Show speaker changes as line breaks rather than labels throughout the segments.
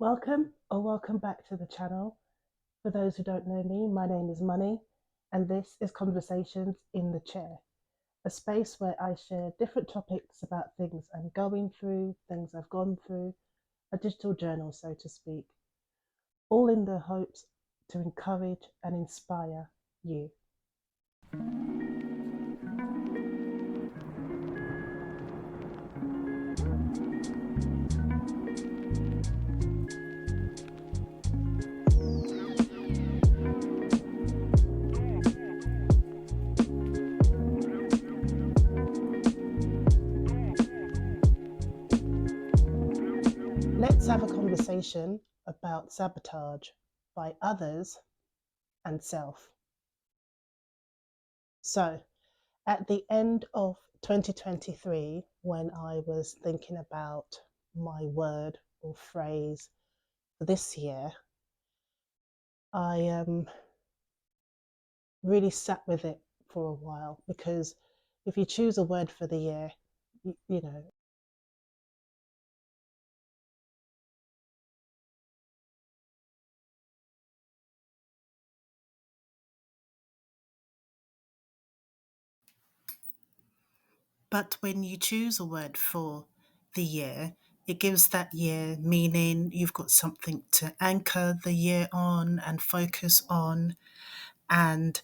Welcome or welcome back to the channel. For those who don't know me, my name is Money, and this is Conversations in the Chair, a space where I share different topics about things I'm going through, things I've gone through, a digital journal, so to speak, all in the hopes to encourage and inspire you. Let's have a conversation about sabotage by others and self. So, at the end of 2023, when I was thinking about my word or phrase for this year, I really sat with it for a while, because if you choose a word for the year, you know,
But when you choose a word for the year, it gives that year meaning. You've got something to anchor the year on and focus on. And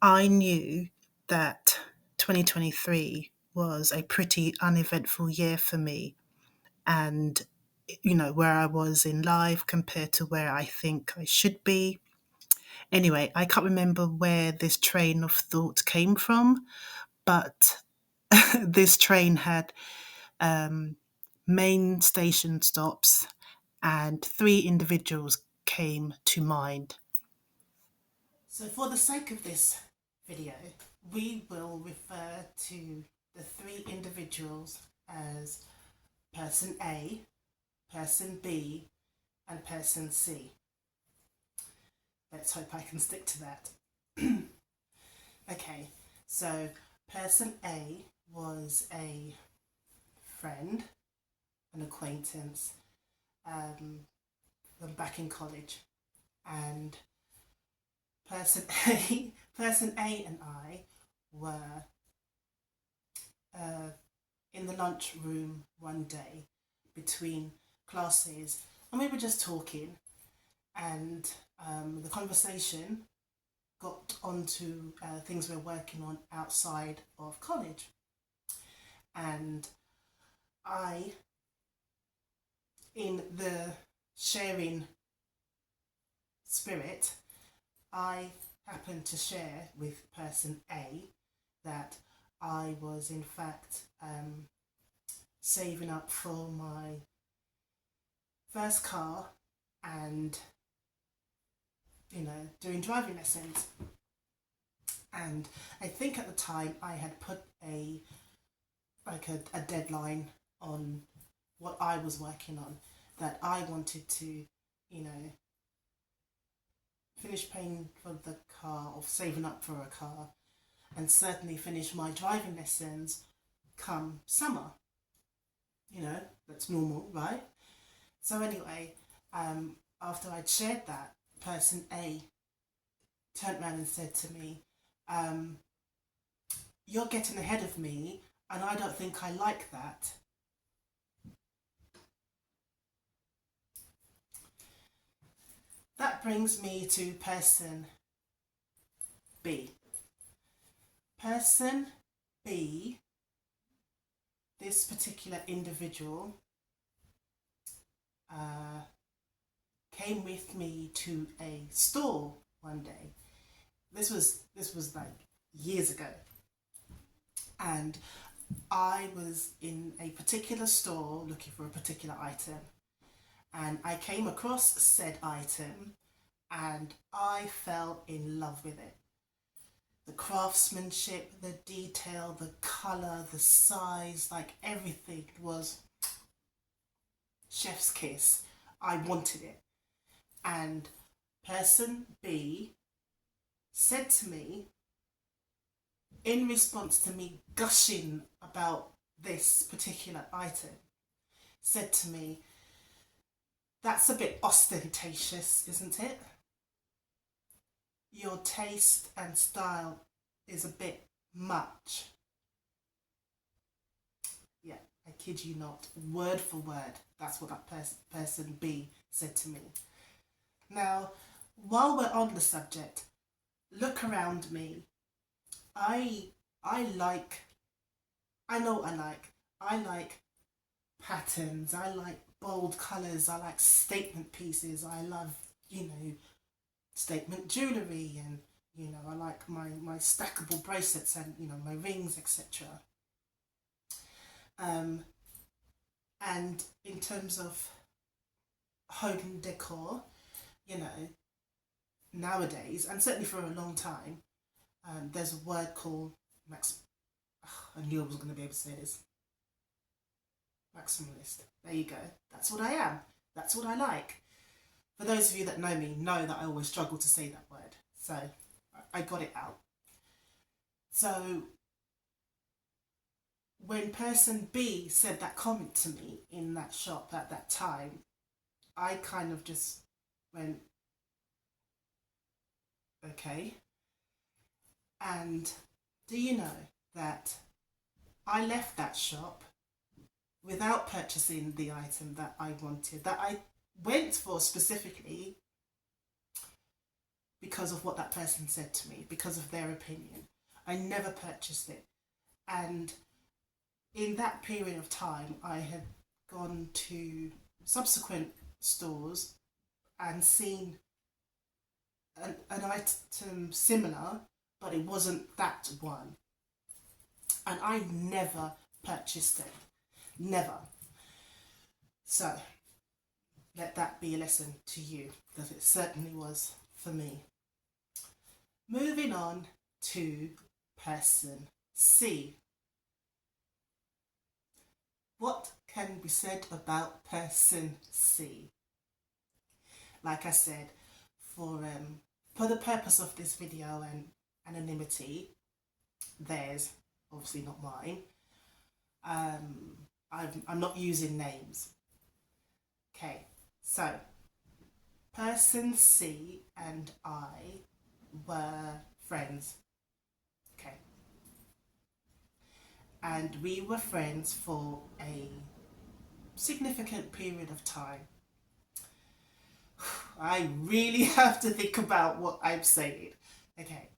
I knew that 2023 was a pretty uneventful year for me. And, where I was in life compared to where I think I should be. Anyway, I can't remember where this train of thought came from, but this train had main station stops, and three individuals came to mind. So, for the sake of this video, we will refer to the three individuals as person A, person B, and person C. Let's hope I can stick to that. Okay, so person A was a friend, an acquaintance, back in college, and person A and I were in the lunchroom one day between classes, and we were just talking, and the conversation got onto things we're working on outside of college, and I, in the sharing spirit, I happened to share with person A that I was in fact saving up for my first car and doing driving lessons. And I think at the time I had put a deadline on what I was working on, that I wanted to finish paying for the car or saving up for a car, and certainly finish my driving lessons come summer. That's normal, right? So anyway, after I'd shared that, person A turned around and said to me, "You're getting ahead of me, and I don't think I like that." That brings me to person B. Person B, this particular individual, came with me to a store one day. This was like years ago, and I was in a particular store looking for a particular item, and I came across said item, and I fell in love with it. The craftsmanship, the detail, the colour, the size, like everything was chef's kiss. I wanted it. And person B said to me, in response to me gushing about this particular item, said to me, That's a bit ostentatious, isn't it? Your taste and style is a bit much. Yeah, I kid you not. Word for word, that's what that person B said to me. Now, while we're on the subject, look around me. I I like I know what I like. I like patterns. I like bold colours. I like statement pieces. I love, statement jewellery, and I like my stackable bracelets and my rings, etc. Um, and in terms of home decor, you know, nowadays, and certainly for a long time, there's a word called max. I knew I was going to be able to say this. Maximalist. There you go. That's what I am. That's what I like. For those of you that know me, know that I always struggle to say that word. So I got it out. So when person B said that comment to me in that shop at that time, I kind of just went, okay. And do you know that I left that shop without purchasing the item that I wanted, that I went for specifically because of what that person said to me, because of their opinion. I never purchased it. And in that period of time, I had gone to subsequent stores and seen an item similar, but it wasn't that one. And I never purchased it. Never. So, let that be a lesson to you, that it certainly was for me. Moving on to person C. What can be said about person C? Like I said, for the purpose of this video and anonymity, theirs, obviously not mine, I'm not using names. Okay, so person C and I were friends. Okay. And we were friends for a significant period of time. I really have to think about what I'm saying. Okay.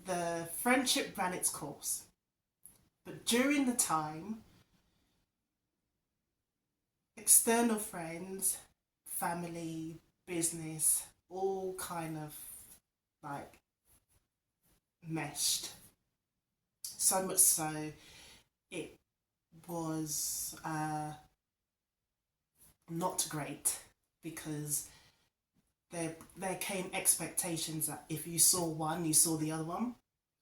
The friendship ran its course. But during the time, external friends, family, business, all kind of like meshed. So much so, it was not great, because there came expectations that if you saw one, you saw the other one.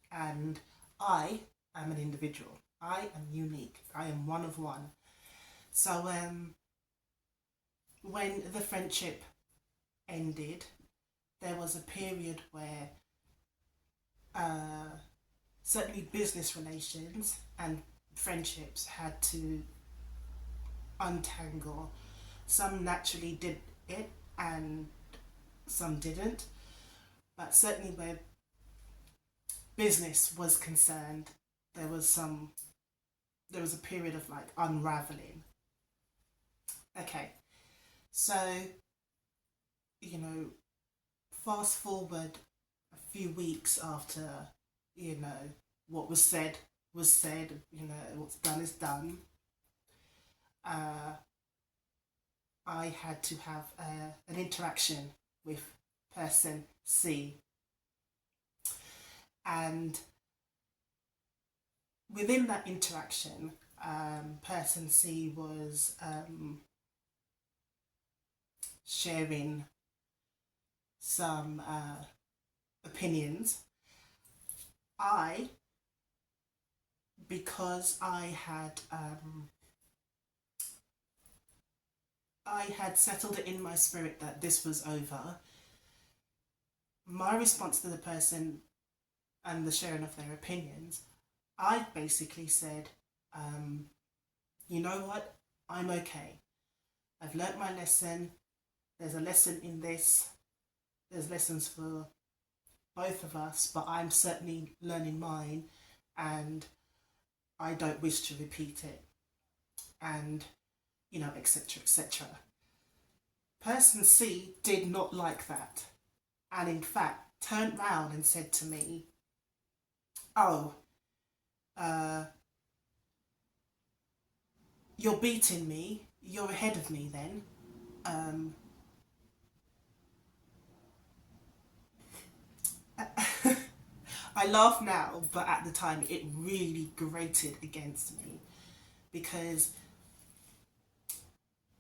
And I am an individual. I am unique. I am one of one. So when the friendship ended, there was a period where certainly business relations and friendships had to untangle. Some naturally did it and some didn't. But certainly where business was concerned, there was a period of like unraveling. Okay, so fast forward a few weeks after what was said was said. What's done is done. I had to have an interaction with person C, and within that interaction, person C was sharing some opinions. Because I had settled it in my spirit that this was over, my response to the person and the sharing of their opinions, I basically said, you know what? I'm okay. I've learnt my lesson. There's a lesson in this. There's lessons for both of us, but I'm certainly learning mine and I don't wish to repeat it. And, etc., etc. Person C did not like that. And in fact, turned round and said to me, "Oh, uh, you're beating me. You're ahead of me then." Um, I laugh now, but at the time it really grated against me because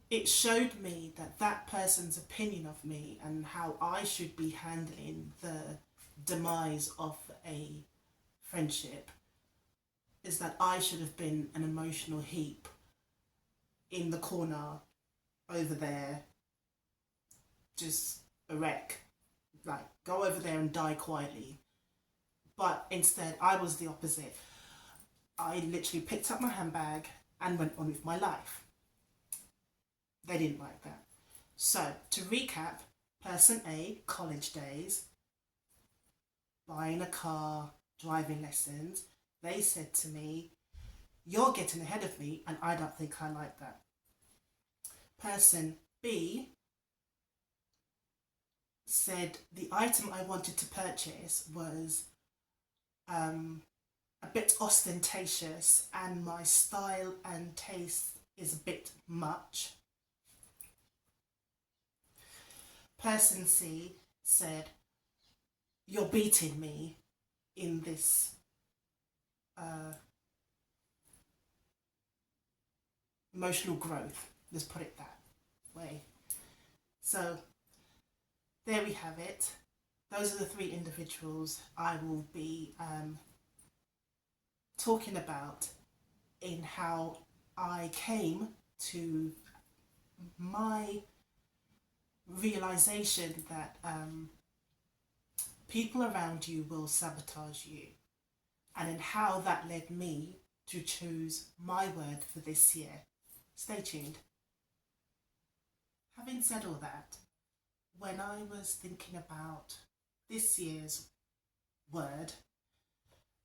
it showed me that that person's opinion of me and how I should be handling the demise of a friendship is that I should have been an emotional heap in the corner over there, just a wreck. Like, go over there and die quietly. But instead, I was the opposite. I literally picked up my handbag and went on with my life. They didn't like that. So, to recap, person A, college days, buying a car, driving lessons, they said to me, "You're getting ahead of me, and I don't think I like that." Person B said the item I wanted to purchase was a bit ostentatious and my style and taste is a bit much. Person C said, "You're beating me in this emotional growth." Let's put it that way. So there we have it. Those are the three individuals I will be talking about in how I came to my realization that people around you will sabotage you, and in how that led me to choose my word for this year. Stay tuned. Having said all that, when I was thinking about this year's word,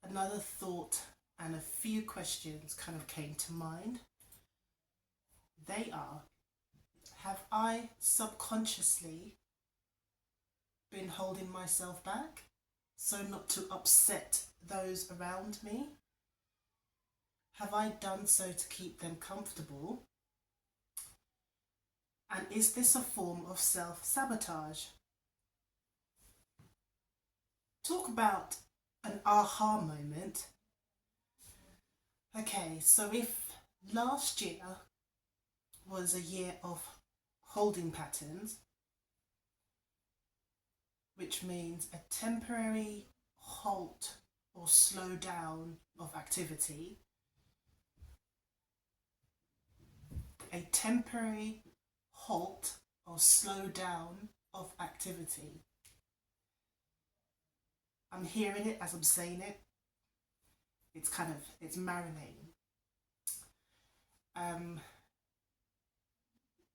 another thought and a few questions kind of came to mind. They are, have I subconsciously been holding myself back so not to upset those around me? Have I done so to keep them comfortable? And is this a form of self-sabotage? Talk about an aha moment. Okay, so if last year was a year of holding patterns, which means a temporary halt or slow down of activity, a temporary halt or slow down of activity. I'm hearing it as I'm saying it. It's marinating.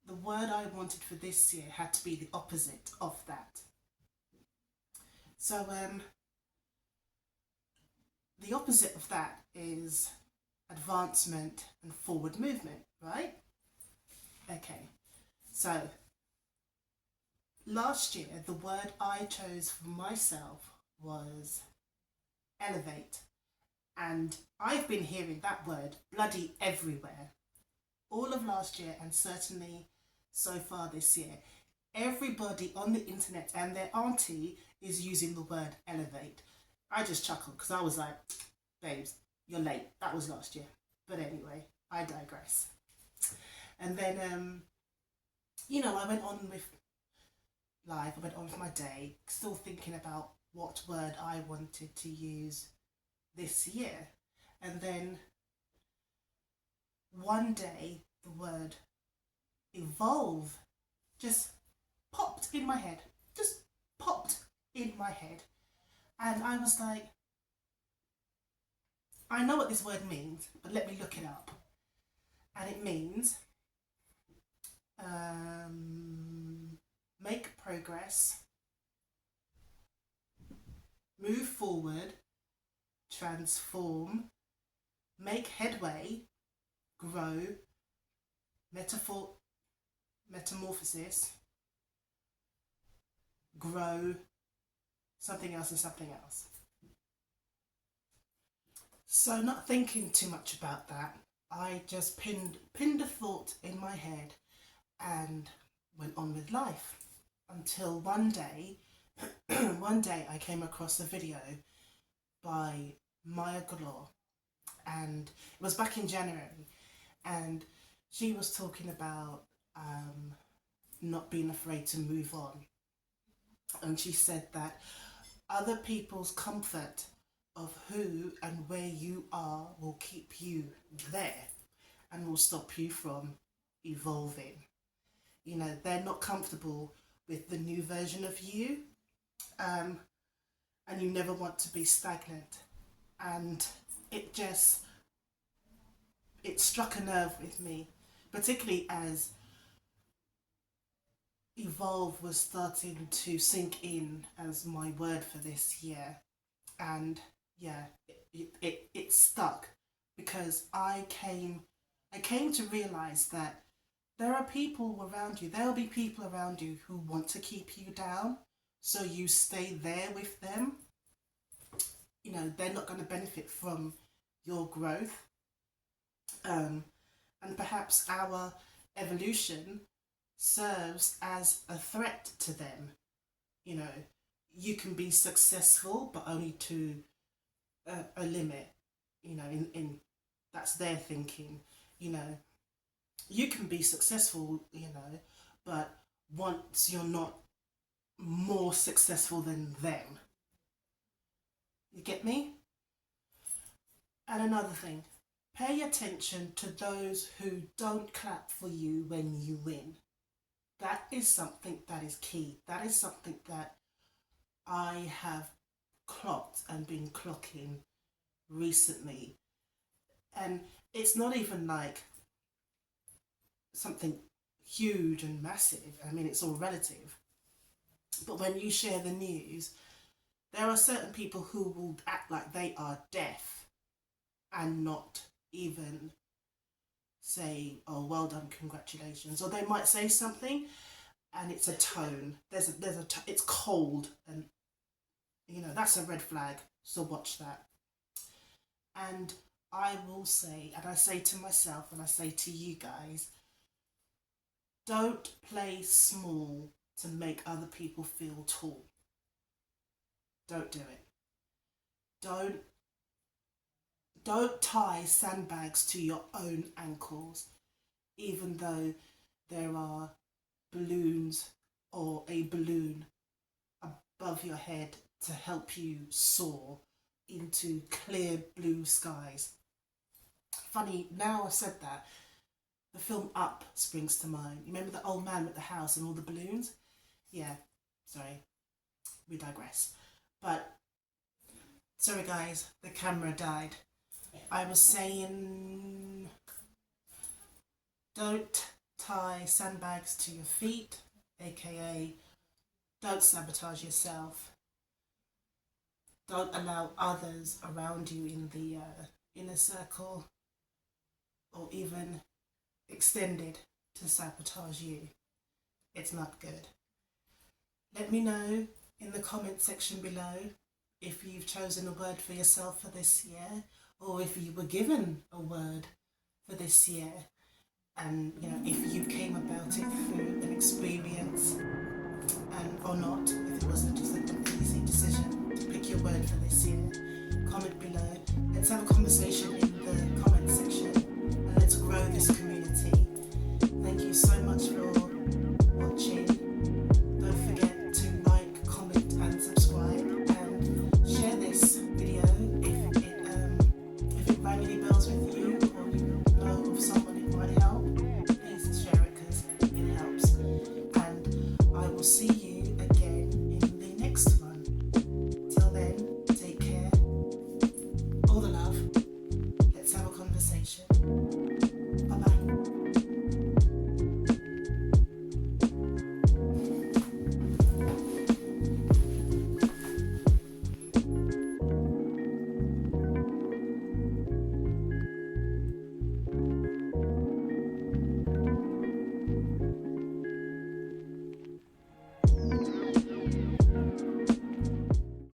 The word I wanted for this year had to be the opposite of that. So the opposite of that is advancement and forward movement, right? Okay, so last year the word I chose for myself was elevate, and I've been hearing that word bloody everywhere all of last year and certainly so far this year. Everybody on the internet and their auntie is using the word elevate. I just chuckled because I was like, babes, you're late. That was last year. But anyway, I digress. And then, I went on with life. I went on with my day, still thinking about what word I wanted to use this year. And then one day, the word evolve just popped in my head. Just popped in my head. And I was like, I know what this word means, but let me look it up. and it means make progress, move forward, transform, make headway, grow, metamorphosis, grow, something else and something else. So not thinking too much about that, I just pinned a thought in my head and went on with life until one day I came across a video by Maya Galore, and it was back in January, and she was talking about not being afraid to move on. And she said that other people's comfort of who and where you are will keep you there and will stop you from evolving. You know, they're not comfortable with the new version of you, and you never want to be stagnant. And it just, it struck a nerve with me, particularly as evolve was starting to sink in as my word for this year. And yeah, it stuck because I came to realize that there are people around you, there'll be people around you who want to keep you down, so you stay there with them. You know, they're not going to benefit from your growth. And perhaps our evolution serves as a threat to them. You know, you can be successful, but only to a limit. You know, in that's their thinking. You know, you can be successful, you know, but once you're not more successful than them. You get me? And another thing, pay attention to those who don't clap for you when you win. That is something that is key. That is something that I have clocked and been clocking recently. And it's not even like something huge and massive. I mean, it's all relative. But when you share the news, there are certain people who will act like they are deaf and not even say, oh, well done, congratulations. Or they might say something and it's a tone. It's cold, and you know, that's a red flag. So watch that. And I will say, and I say to myself and I say to you guys, don't play small to make other people feel tall. Don't do it. Don't tie sandbags to your own ankles, even though there are balloons or a balloon above your head to help you soar into clear blue skies. Funny, now I've said that, the film Up springs to mind. You remember the old man with the house and all the balloons? Yeah, sorry, we digress. But, sorry guys, the camera died. I was saying, don't tie sandbags to your feet, aka don't sabotage yourself. Don't allow others around you in the inner circle or even extended to sabotage you. It's not good. Let me know in the comment section below if you've chosen a word for yourself for this year, or if you were given a word for this year, and you know, if you came about it through an experience and or not, if it wasn't just an easy decision to pick your word for this year. Comment below. Let's have a conversation in the comment section and let's grow this community.